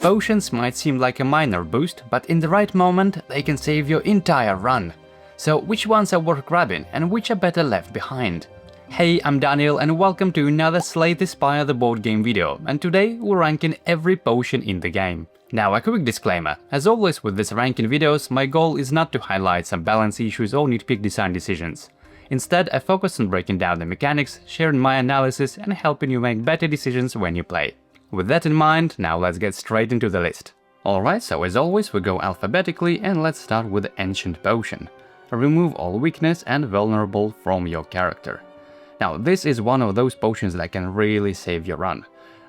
Potions might seem like a minor boost, but in the right moment they can save your entire run. So which ones are worth grabbing and which are better left behind? Hey, I'm Daniel and welcome to another Slay the Spire the board game video, and today we're ranking every potion in the game. Now a quick disclaimer, as always with these ranking videos, my goal is not to highlight some balance issues or nitpick design decisions. Instead, I focus on breaking down the mechanics, sharing my analysis and helping you make better decisions when you play. With that in mind, now let's get straight into the list. Alright, so as always we go alphabetically and let's start with the Ancient Potion. Remove all weakness and vulnerable from your character. Now this is one of those potions that can really save your run.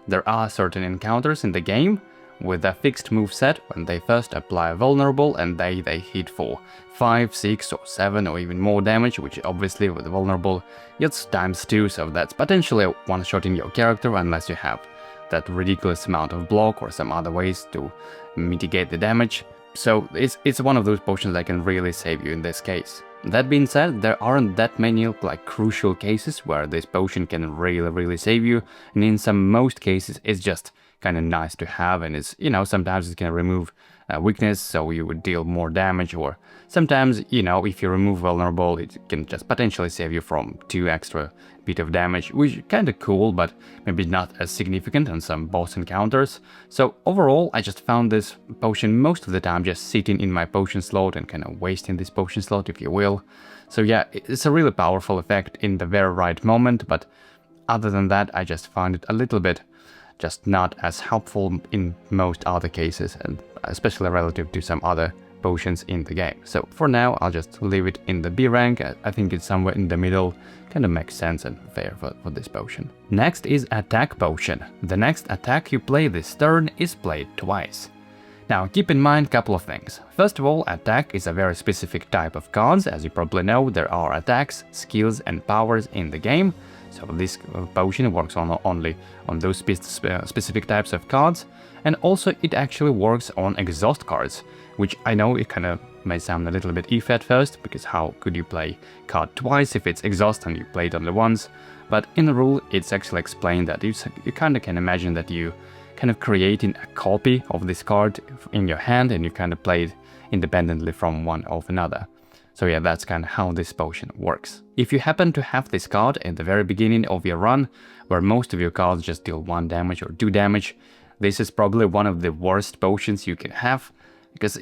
There are certain encounters in the game with a fixed moveset when they first apply vulnerable and they hit for 5, 6 or 7 or even more damage, which obviously with vulnerable it's ×2, so that's potentially a one-shot in your character unless you have that ridiculous amount of block or some other ways to mitigate the damage. So it's one of those potions that can really save you in this case. That being said, there aren't that many like crucial cases where this potion can really save you, and in most cases it's just kind of nice to have, and it's, sometimes it can remove weakness so you would deal more damage, or sometimes, if you remove vulnerable it can just potentially save you from 2 extra bit of damage, which is kind of cool but maybe not as significant on some boss encounters. So overall I just found this potion most of the time just sitting in my potion slot and kind of wasting this potion slot, if you will. So yeah, it's a really powerful effect in the very right moment, but other than that I just found it a little bit just not as helpful in most other cases, and especially relative to some other potions in the game. So for now I'll just leave it in the B rank. I think it's somewhere in the middle, kind of makes sense and fair for this potion. Next is Attack Potion. The next attack you play this turn is played twice. Now keep in mind a couple of things. First of all, attack is a very specific type of cards. As you probably know, there are attacks, skills and powers in the game. So this potion works only on those specific types of cards, and also it actually works on exhaust cards, which I know it kind of may sound a little bit iffy at first, because how could you play card twice if it's exhaust and you play it only once? But in the rule it's actually explained that you kind of can imagine that you kind of creating a copy of this card in your hand and you kind of play it independently from one of another. So yeah, that's kind of how this potion works. If you happen to have this card at the very beginning of your run, where most of your cards just deal 1 damage or 2 damage, this is probably one of the worst potions you can have, because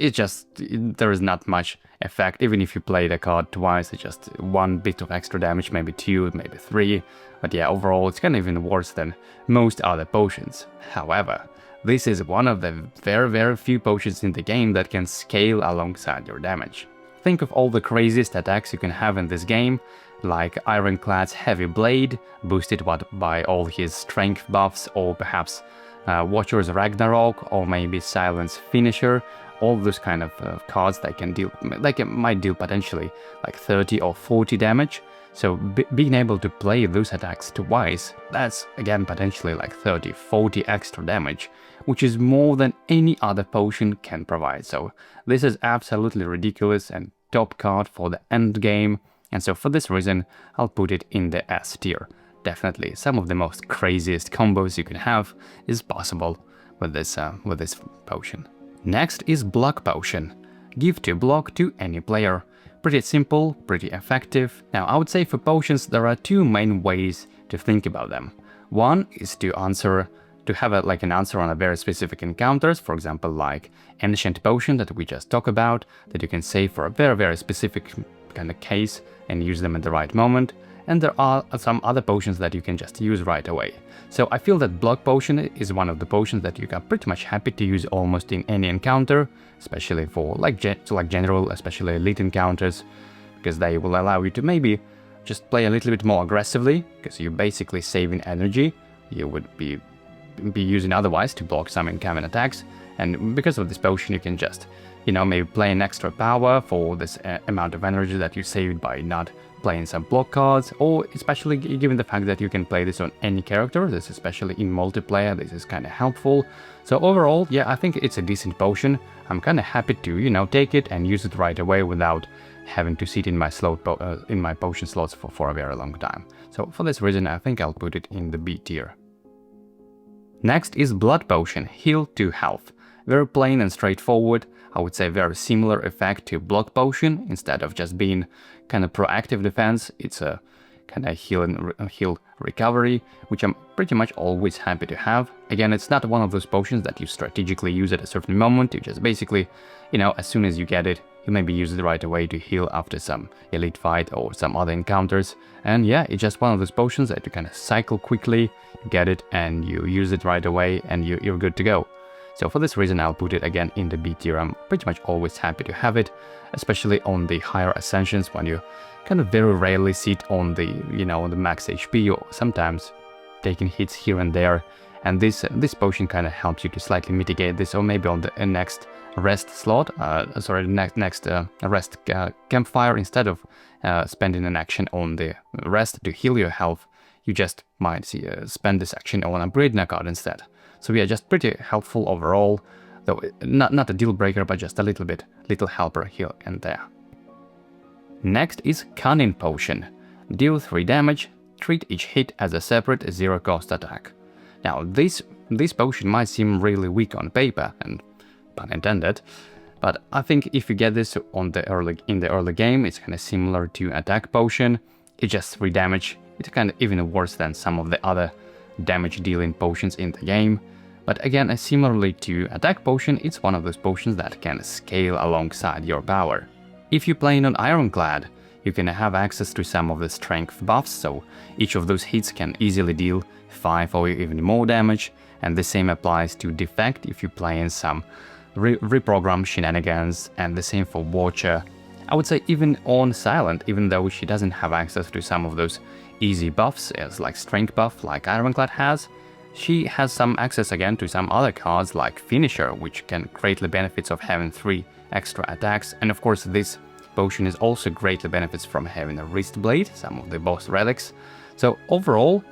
there is not much effect. Even if you play the card twice, it's just 1 bit of extra damage, maybe 2, maybe 3, but yeah, overall it's kind of even worse than most other potions. However, this is one of the very few potions in the game that can scale alongside your damage. Think of all the craziest attacks you can have in this game, like Ironclad's Heavy Blade, boosted by all his strength buffs, or perhaps Watcher's Ragnarok, or maybe Silence Finisher. All those kind of cards that can deal, might deal potentially like 30 or 40 damage. So being able to play those attacks twice, that's again potentially like 30, 40 extra damage, which is more than any other potion can provide. So this is absolutely ridiculous and top card for the end game, and so for this reason I'll put it in the S tier. Definitely some of the most craziest combos you can have is possible with this potion. Next is Block Potion. Give 2 block to any player. Pretty simple, pretty effective. Now I would say for potions there are 2 main ways to think about them. One is to have an answer on a very specific encounters, for example like Ancient Potion that we just talked about, that you can save for a very specific kind of case and use them at the right moment. And there are some other potions that you can just use right away. So I feel that Block Potion is one of the potions that you are pretty much happy to use almost in any encounter, especially for general, especially elite encounters, because they will allow you to maybe just play a little bit more aggressively, because you're basically saving energy you would be using otherwise to block some incoming attacks, and because of this potion you can just, maybe play an extra power for this amount of energy that you saved by not playing some block cards, or especially given the fact that you can play this on any character, this especially in multiplayer, this is kind of helpful. So overall, yeah, I think it's a decent potion. I'm kind of happy to, take it and use it right away without having to sit in my potion slots for a very long time. So for this reason, I think I'll put it in the B tier. Next is Blood Potion, heal to health. Very plain and straightforward. I would say very similar effect to Block Potion. Instead of just being kind of proactive defense, it's a kind of heal recovery, which I'm pretty much always happy to have. Again, it's not one of those potions that you strategically use at a certain moment. You just basically, as soon as you get it, you maybe use it right away to heal after some elite fight or some other encounters. And yeah, it's just one of those potions that you kind of cycle quickly, you get it, and you use it right away, and you're good to go. So for this reason, I'll put it again in the B tier. I'm pretty much always happy to have it, especially on the higher ascensions when you kind of very rarely sit on the, on the max HP, or sometimes taking hits here and there. And this potion kind of helps you to slightly mitigate this, or maybe on the next rest slot, next rest campfire, instead of spending an action on the rest to heal your health, you just might spend this action on upgrading a card instead. So yeah, just pretty helpful overall, though not a deal breaker, but just a little helper here and there. Next is Cunning Potion. Deal 3 damage, treat each hit as a separate 0-cost attack. Now this potion might seem really weak on paper, and pun intended, but I think if you get this in the early game, it's kind of similar to Attack Potion. It's just 3 damage. It's kind of even worse than some of the other damage dealing potions in the game. But again, similarly to Attack Potion, it's one of those potions that can scale alongside your power. If you're playing on Ironclad, you can have access to some of the strength buffs, so each of those hits can easily deal 5 or even more damage, and the same applies to Defect if you play in some reprogram shenanigans, and the same for Watcher. I would say even on Silent, even though she doesn't have access to some of those easy buffs as like Strength buff like Ironclad has, she has some access again to some other cards like Finisher, which can greatly benefits of having 3 extra attacks, and of course this potion is also greatly benefits from having a Wrist Blade, some of the boss relics. So overall,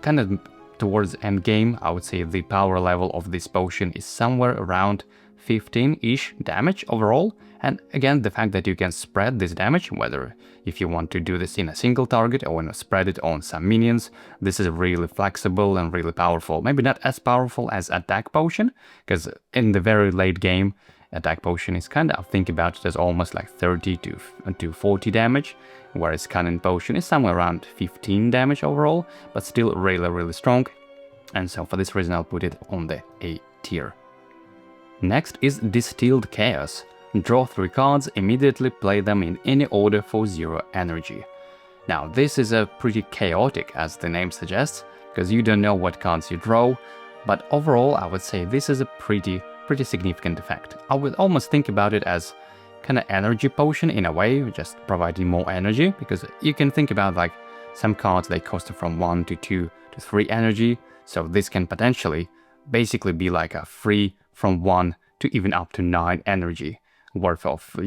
kind of towards end game, I would say the power level of this potion is somewhere around 15-ish damage overall. And again, the fact that you can spread this damage, whether if you want to do this in a single target or want to spread it on some minions, this is really flexible and really powerful. Maybe not as powerful as Attack Potion, because in the very late game, Attack Potion is kind of, think about it as almost like 30 to 40 damage, whereas Cunning Potion is somewhere around 15 damage overall, but still really strong. And so for this reason, I'll put it on the A tier. Next is Distilled Chaos. Draw 3 cards, immediately play them in any order for 0 energy. Now this is a pretty chaotic, as the name suggests, because you don't know what cards you draw, but overall I would say this is a pretty significant effect. I would almost think about it as kind of energy potion in a way, just providing more energy, because you can think about like some cards they cost from 1 to 2 to 3 energy, so this can potentially basically be like a free from 1 to even up to 9 energy worth of,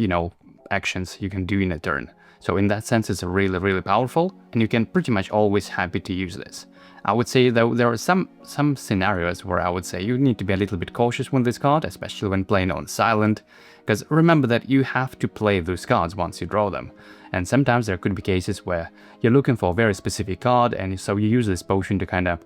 actions you can do in a turn. So in that sense, it's really powerful, and you can pretty much always happy to use this. I would say though there are some scenarios where I would say you need to be a little bit cautious with this card, especially when playing on Silent, because remember that you have to play those cards once you draw them. And sometimes there could be cases where you're looking for a very specific card, and so you use this potion to kind of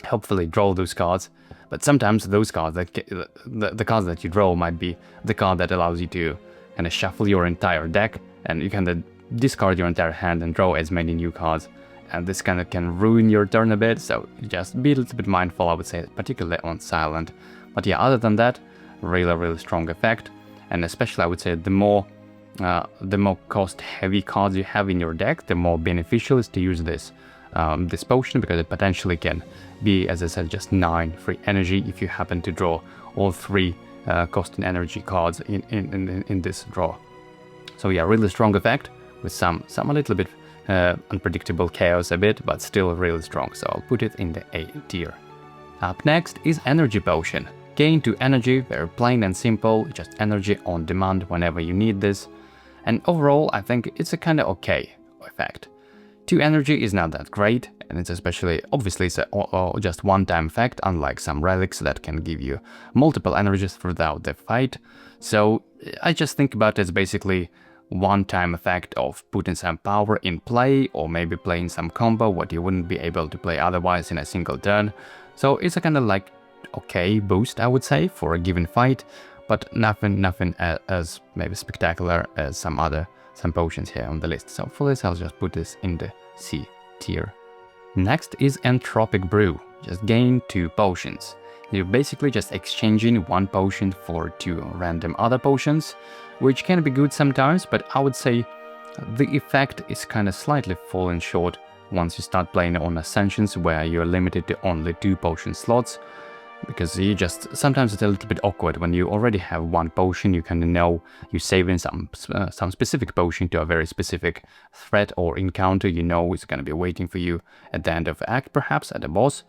hopefully draw those cards. But sometimes those cards, the cards that you draw might be the card that allows you to kind of shuffle your entire deck, and you kind of discard your entire hand and draw as many new cards. And this kind of can ruin your turn a bit, so just be a little bit mindful, I would say, particularly on Silent. But yeah, other than that, really strong effect. And especially I would say the more cost heavy cards you have in your deck, the more beneficial is to use this potion, because it potentially can be, as I said, just 9 free energy if you happen to draw all 3 costing energy cards in this draw. So yeah, really strong effect with some a little bit unpredictable chaos a bit, but still really strong, so I'll put it in the A tier. Up next is Energy Potion. Gain 2 energy, very plain and simple, just energy on demand whenever you need this. And overall, I think it's a kind of okay effect. 2 energy is not that great, and it's especially, obviously it's just one-time effect, unlike some relics that can give you multiple energies throughout the fight. So I just think about it as basically one-time effect of putting some power in play, or maybe playing some combo what you wouldn't be able to play otherwise in a single turn. So it's a kind of like okay boost, I would say, for a given fight, but nothing as maybe spectacular as some potions here on the list. So for this, I'll just put this in the C tier. Next is Entropic Brew. Just gain 2 potions. You're basically just exchanging 1 potion for 2 random other potions, which can be good sometimes, but I would say the effect is kind of slightly falling short once you start playing on Ascensions, where you're limited to only 2 potion slots, because sometimes it's a little bit awkward when you already have 1 potion. You kind of know you're saving some specific potion to a very specific threat or encounter you know is going to be waiting for you at the end of the act, perhaps at a boss,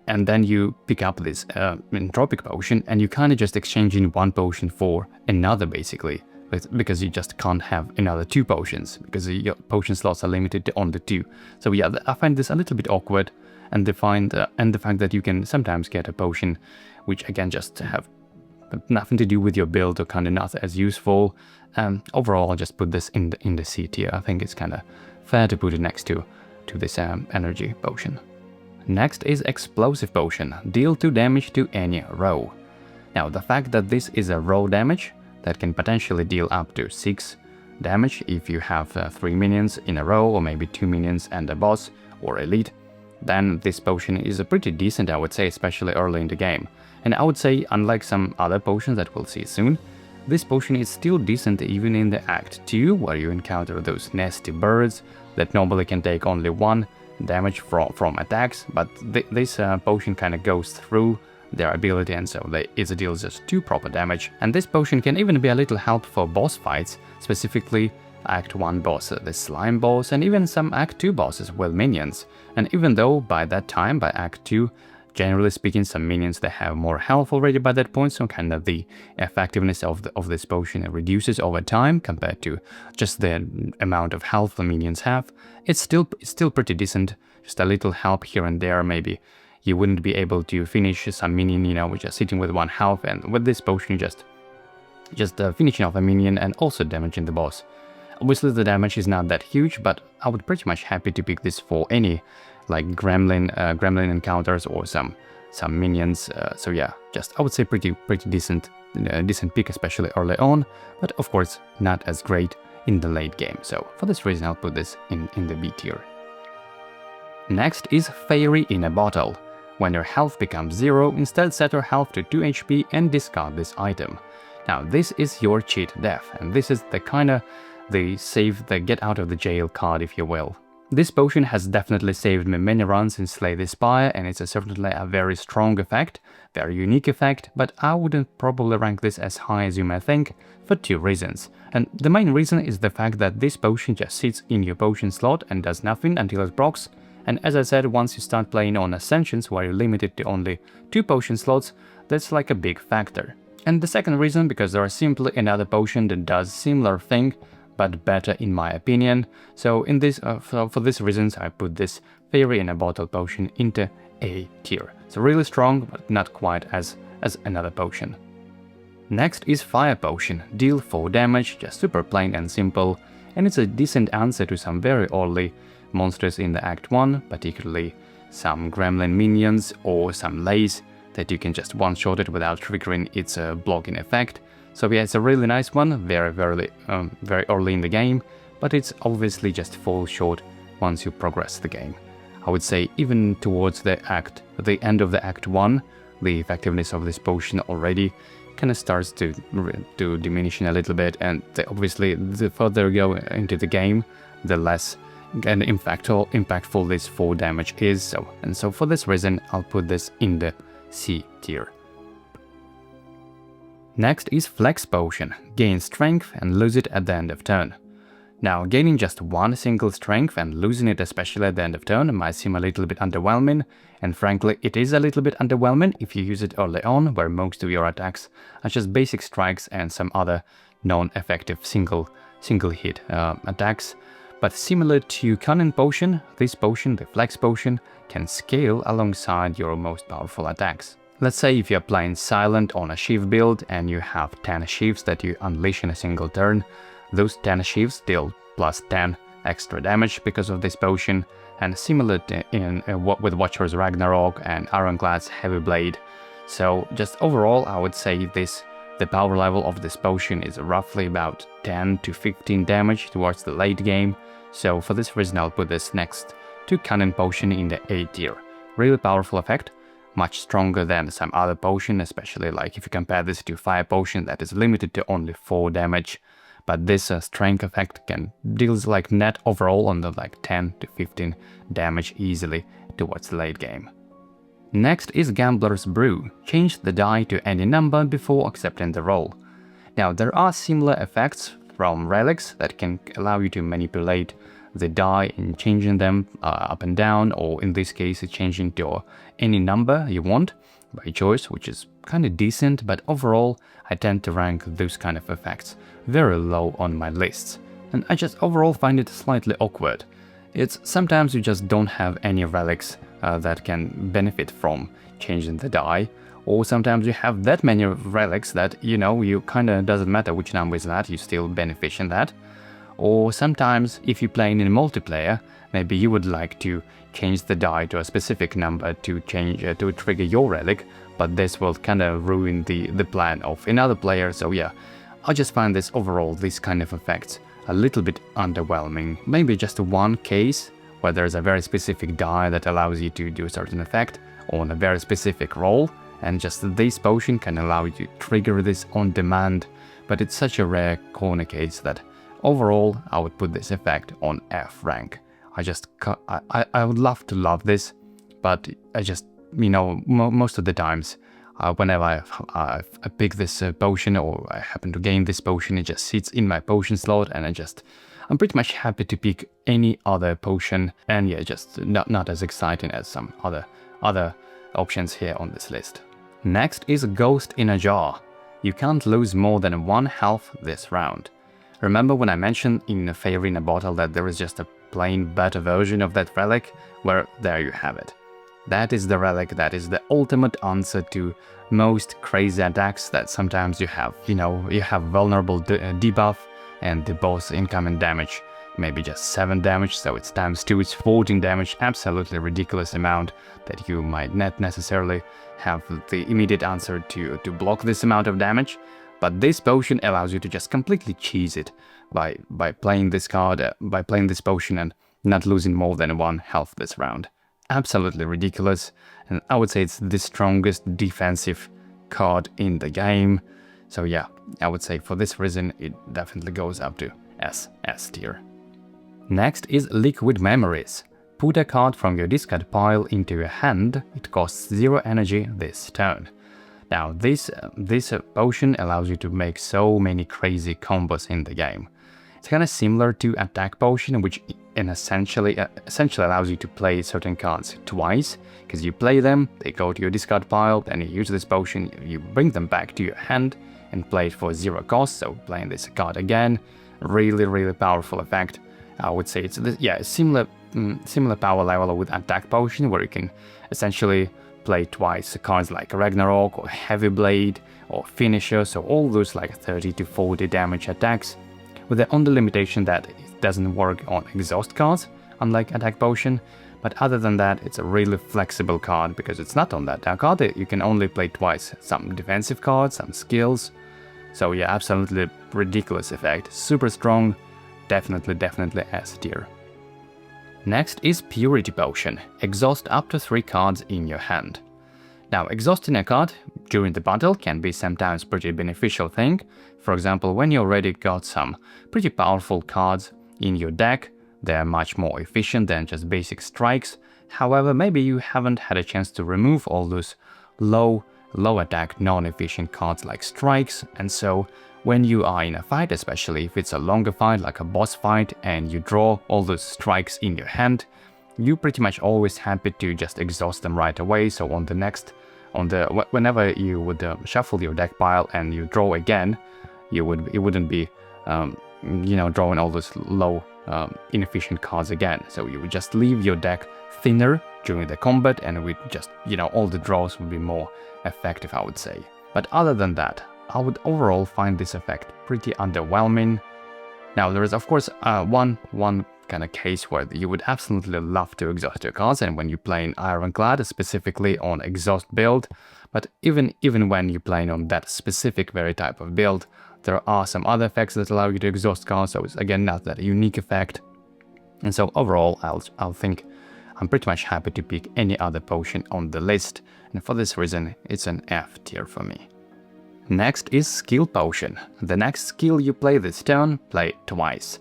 and then you pick up this Entropic Potion and you kind of just exchanging 1 potion for another, basically, because you just can't have another 2 potions, because your potion slots are limited to only 2. So yeah, I find this a little bit awkward, and the fact that you can sometimes get a potion which again just have nothing to do with your build or kind of not as useful. Overall, I'll just put this in the C tier. I think it's kind of fair to put it next to this energy potion. Next is Explosive Potion. Deal 2 damage to any row. Now, the fact that this is a row damage that can potentially deal up to 6 damage if you have 3 minions in a row, or maybe 2 minions and a boss or elite, then this potion is a pretty decent, I would say, especially early in the game. And I would say, unlike some other potions that we'll see soon, this potion is still decent even in the Act 2, where you encounter those nasty birds that normally can take only 1 damage from attacks, but this potion kind of goes through their ability, and so it deals just 2 proper damage. And this potion can even be a little help for boss fights, specifically Act 1 boss, the slime boss, and even some Act 2 bosses with minions. And even though by that time, by Act 2, generally speaking, some minions that have more health already by that point, so kind of the effectiveness of this potion reduces over time compared to just the amount of health the minions have. It's still pretty decent, just a little help here and there. Maybe you wouldn't be able to finish some minion, you know, which is sitting with 1 health, and with this potion just finishing off a minion and also damaging the boss. Obviously the damage is not that huge, but I would pretty much happy to pick this for any like gremlin encounters or some minions. So yeah, just I would say pretty decent pick, especially early on, but of course not as great in the late game. So for this reason, I'll put this in the B tier. Next is Fairy in a Bottle. When your health becomes 0, instead set your health to 2 HP and discard this item. Now this is your cheat death, and this is the kinda the save the get out of the jail card, if you will. This potion has definitely saved me many runs in Slay the Spire, and it's certainly a very strong effect, very unique effect, but I wouldn't probably rank this as high as you may think, for 2 reasons. And the main reason is the fact that this potion just sits in your potion slot and does nothing until it procs, and as I said, once you start playing on Ascensions, where you're limited to only 2 potion slots, that's like a big factor. And the second reason, because there is simply another potion that does similar thing, but better in my opinion. So for these reasons, I put this Fairy in a Bottle potion into A tier. So really strong, but not quite as another potion. Next is Fire Potion. Deal 4 damage, just super plain and simple, and it's a decent answer to some very early monsters in the Act 1, particularly some gremlin minions or some lace that you can just one-shot it without triggering its blocking effect. So yeah, it's a really nice one, very early in the game, but it's obviously just falls short once you progress the game. I would say even towards the end of the Act 1, the effectiveness of this potion already kind of starts to diminish a little bit, and obviously the further you go into the game, the less and impactful this 4 damage is. So for this reason, I'll put this in the C tier. Next is Flex Potion. Gain strength and lose it at the end of turn. Now, gaining just 1 single strength and losing it especially at the end of turn might seem a little bit underwhelming, and frankly it is a little bit underwhelming if you use it early on, where most of your attacks are just basic strikes and some other non-effective single hit attacks. But similar to Cunning Potion, this potion, the Flex Potion, can scale alongside your most powerful attacks. Let's say if you're playing Silent on a Sheaf build and you have 10 Sheaves that you unleash in a single turn, those 10 Sheaves deal plus 10 extra damage because of this potion, and similar with Watcher's Ragnarok and Ironclad's Heavy Blade. So just overall, I would say the power level of this potion is roughly about 10 to 15 damage towards the late game. So for this reason, I'll put this next to Cunning Potion in the A tier. Really powerful effect, much stronger than some other potion, especially like if you compare this to Fire Potion that is limited to only 4 damage. But this strength effect deals like net overall on the like 10 to 15 damage easily towards the late game. Next is Gambler's Brew. Change the die to any number before accepting the roll. Now there are similar effects from relics that can allow you to manipulate the die in changing them up and down, or in this case changing to any number you want by choice, which is kind of decent, but overall I tend to rank those kind of effects very low on my lists, and I just overall find it slightly awkward. It's sometimes you just don't have any relics that can benefit from changing the die, or sometimes you have that many relics that, you know, you kinda doesn't matter which number is that, you still benefit in that. Or sometimes if you're playing in multiplayer, maybe you would like to change the die to a specific number to trigger your relic, but this will kinda ruin the plan of another player. So yeah, I just find this overall, these kind of effects a little bit underwhelming. Maybe just one case where there's a very specific die that allows you to do a certain effect on a very specific roll, and just this potion can allow you to trigger this on demand, but it's such a rare corner case that overall I would put this effect on F rank. I would love to love this, but I just, you know, most of the times whenever I pick this potion, or I happen to gain this potion, it just sits in my potion slot, and I'm pretty much happy to pick any other potion, and yeah, just not as exciting as some other options here on this list. Next is Ghost in a Jar. You can't lose more than 1 health this round. Remember when I mentioned in Fairy in a Bottle that there is just a plain better version of that relic? Well, there you have it. That is the relic that is the ultimate answer to most crazy attacks that sometimes you have. You know, you have vulnerable debuff, and the boss incoming damage maybe just 7 damage, so it's times 2, it's 14 damage, absolutely ridiculous amount that you might not necessarily have the immediate answer to block this amount of damage. But this potion allows you to just completely cheese it by playing this card, by playing this potion and not losing more than 1 health this round. Absolutely ridiculous, and I would say it's the strongest defensive card in the game. So yeah, I would say for this reason it definitely goes up to S tier. Next is Liquid Memories. Put a card from your discard pile into your hand. It costs 0 energy this turn. Now this potion allows you to make so many crazy combos in the game. It's kind of similar to Attack Potion, which essentially allows you to play certain cards twice, because you play them, they go to your discard pile, then you use this potion, you bring them back to your hand and play it for 0 cost, so playing this card again, really powerful effect. I would say it's similar power level with Attack Potion, where you can essentially play twice cards like Ragnarok or Heavy Blade or Finisher, so all those like 30 to 40 damage attacks, with the only limitation that it doesn't work on exhaust cards, unlike Attack Potion. But other than that, it's a really flexible card, because it's not on that card, you can only play twice some defensive cards, some skills. So yeah, absolutely ridiculous effect, super strong, definitely S tier. Next is Purity Potion. Exhaust up to 3 cards in your hand. Now, exhausting a card during the battle can be sometimes pretty beneficial thing. For example, when you already got some pretty powerful cards in your deck, they're much more efficient than just basic strikes. However, maybe you haven't had a chance to remove all those low attack non-efficient cards like strikes, and so when you are in a fight, especially if it's a longer fight like a boss fight and you draw all those strikes in your hand, you pretty much always happy to just exhaust them right away. So whenever you would shuffle your deck pile and you draw again, you wouldn't be drawing all those low inefficient cards again. So you would just leave your deck thinner during the combat, and with just all the draws would be more effective, I would say. But other than that, I would overall find this effect pretty underwhelming. Now there is of course one kind of case where you would absolutely love to exhaust your cards, and when you play in Ironclad, specifically on exhaust build, But even when you're playing on that specific very type of build, there are some other effects that allow you to exhaust cards, so it's again not that unique effect. And so overall, I'll think I'm pretty much happy to pick any other potion on the list, and for this reason, it's an F tier for me. Next is Skill Potion. The next skill you play this turn, play twice.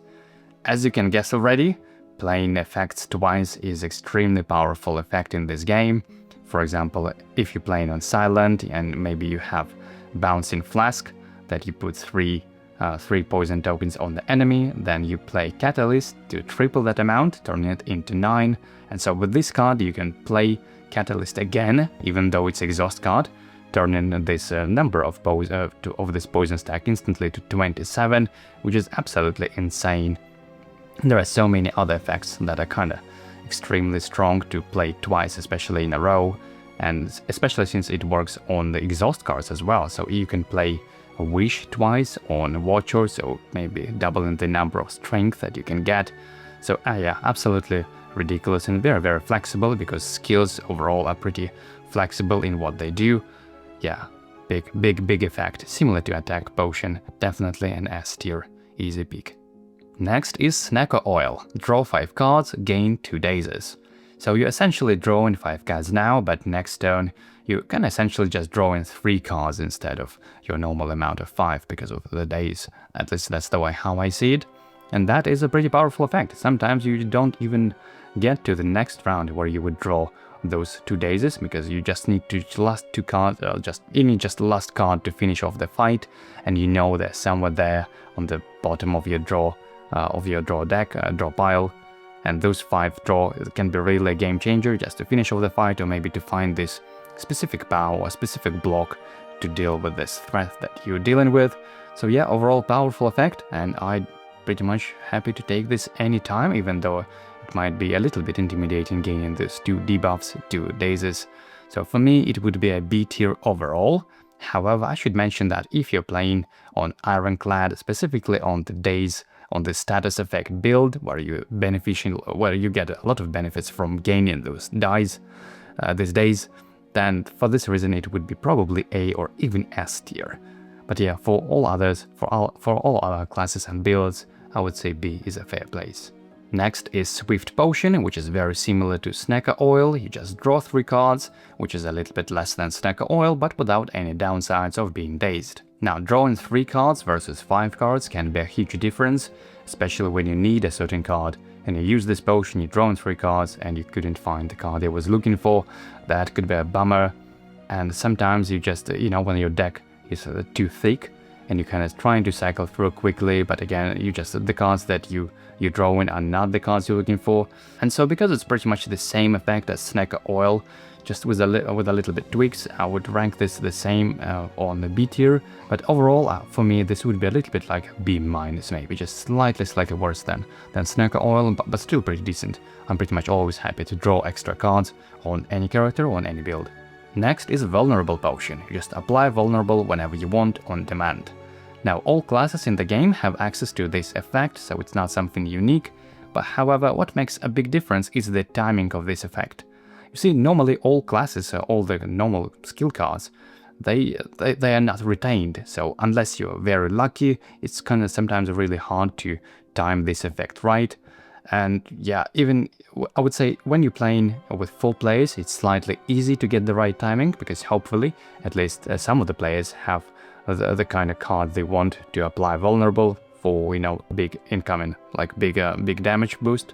As you can guess already, playing effects twice is extremely powerful effect in this game. For example, if you're playing on Silent and maybe you have Bouncing Flask, that you put three poison tokens on the enemy, then you play Catalyst to triple that amount, turning it into 9. And so with this card you can play Catalyst again, even though it's exhaust card, turning this number of this poison stack instantly to 27, which is absolutely insane. There are so many other effects that are kind of extremely strong to play twice, especially in a row, and especially since it works on the exhaust cards as well. So you can play Wish twice on Watcher, so maybe doubling the number of strength that you can get. So yeah, absolutely ridiculous and very flexible, because skills overall are pretty flexible in what they do. Yeah, big effect, similar to Attack Potion, definitely an S tier, easy pick. Next is Snecko Oil. Draw 5 cards, gain 2 dazes. So you're essentially drawing 5 cards now, but next turn you can essentially just draw in 3 cards instead of your normal amount of 5 because of the daze. At least that's the way how I see it. And that is a pretty powerful effect. Sometimes you don't even get to the next round where you would draw those 2 dazes, because you just need to last 2 cards, you need just the last card to finish off the fight, and you know they're somewhere there on the bottom of your draw deck, draw pile. And those 5 draw can be really a game changer just to finish off the fight, or maybe to find this specific power or specific block to deal with this threat that you're dealing with. So yeah, overall powerful effect, and I'm pretty much happy to take this anytime, even though it might be a little bit intimidating gaining these 2 debuffs, 2 dazes. So for me it would be a B tier overall. However, I should mention that if you're playing on Ironclad, specifically on the daze, on the status effect build, where you get a lot of benefits from gaining those dice, these days, then for this reason it would be probably A or even S tier. But yeah, for all all other classes and builds, I would say B is a fair place. Next is Swift Potion, which is very similar to Snecko Oil. You just draw 3 cards, which is a little bit less than Snecko Oil, but without any downsides of being dazed. Now, drawing 3 cards versus 5 cards can be a huge difference, especially when you need a certain card, and you use this potion, you draw 3 cards, and you couldn't find the card you was looking for. That could be a bummer, and sometimes you just, when your deck is too thick, and you're kind of trying to cycle through quickly, but again, the cards that you're drawing are not the cards you're looking for. And so because it's pretty much the same effect as Snecko Oil, just with a little bit tweaks, I would rank this the same on the B tier, but overall, for me, this would be a little bit like B-, maybe just slightly worse than Snecko Oil, but still pretty decent. I'm pretty much always happy to draw extra cards on any character or on any build. Next is Vulnerable Potion. You just apply Vulnerable whenever you want on demand. Now, all classes in the game have access to this effect, so it's not something unique, but however, what makes a big difference is the timing of this effect. You see, normally all classes, all the normal skill cards, they are not retained, so unless you're very lucky, it's kind of sometimes really hard to time this effect right. And yeah, even I would say when you're playing with 4 players, it's slightly easy to get the right timing, because hopefully at least some of the players have the kind of card they want to apply Vulnerable for, big incoming, like big damage boost.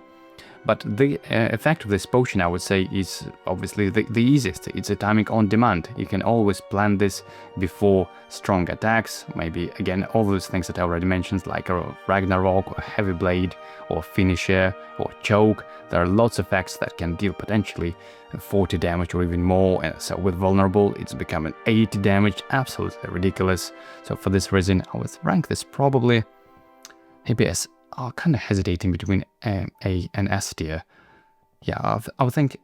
But the effect of this potion, I would say, is obviously the easiest. It's a timing on demand. You can always plan this before strong attacks. Maybe, again, all those things that I already mentioned, like a Ragnarok, or Heavy Blade, or Finisher, or Choke. There are lots of effects that can deal potentially 40 damage or even more. And so with Vulnerable, it's becoming 80 damage. Absolutely ridiculous. So for this reason, I would rank this probably maybe as... I'm kind of hesitating between A and S tier. Yeah, I would think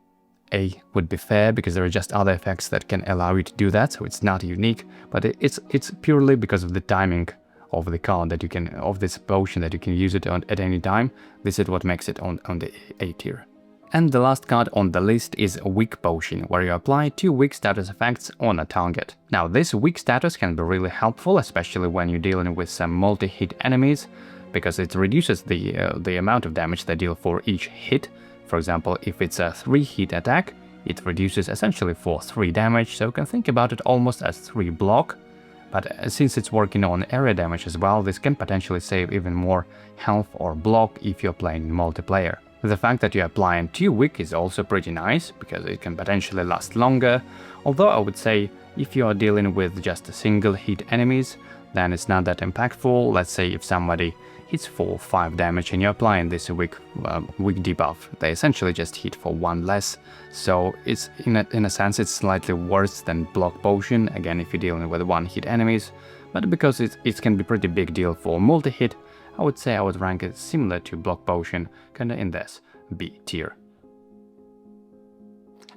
A would be fair, because there are just other effects that can allow you to do that, so it's not unique, but it's purely because of the timing of the card that you can, of this potion, that you can use it at any time. This is what makes it on the A tier. And the last card on the list is Weak Potion, where you apply 2 weak status effects on a target. Now this weak status can be really helpful, especially when you're dealing with some multi-hit enemies, because it reduces the amount of damage they deal for each hit. For example, if it's a 3-hit attack, it reduces essentially for 3 damage, so you can think about it almost as 3 block. But since it's working on area damage as well, this can potentially save even more health or block if you're playing multiplayer. The fact that you're applying 2 weak is also pretty nice, because it can potentially last longer, although I would say if you are dealing with just single hit enemies, then it's not that impactful. Let's say if somebody hits for 5 damage and you're applying this weak debuff, they essentially just hit for 1 less, so it's in a sense it's slightly worse than Block Potion, again if you're dealing with 1-hit enemies, but because it can be pretty big deal for multi-hit, I would say I would rank it similar to Block Potion, kinda in this B tier.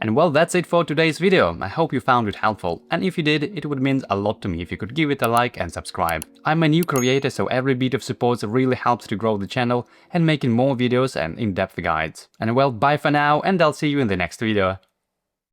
And well, that's it for today's video. I hope you found it helpful, and if you did, it would mean a lot to me if you could give it a like and subscribe. I'm a new creator, so every bit of support really helps to grow the channel and making more videos and in-depth guides. And well, bye for now, and I'll see you in the next video.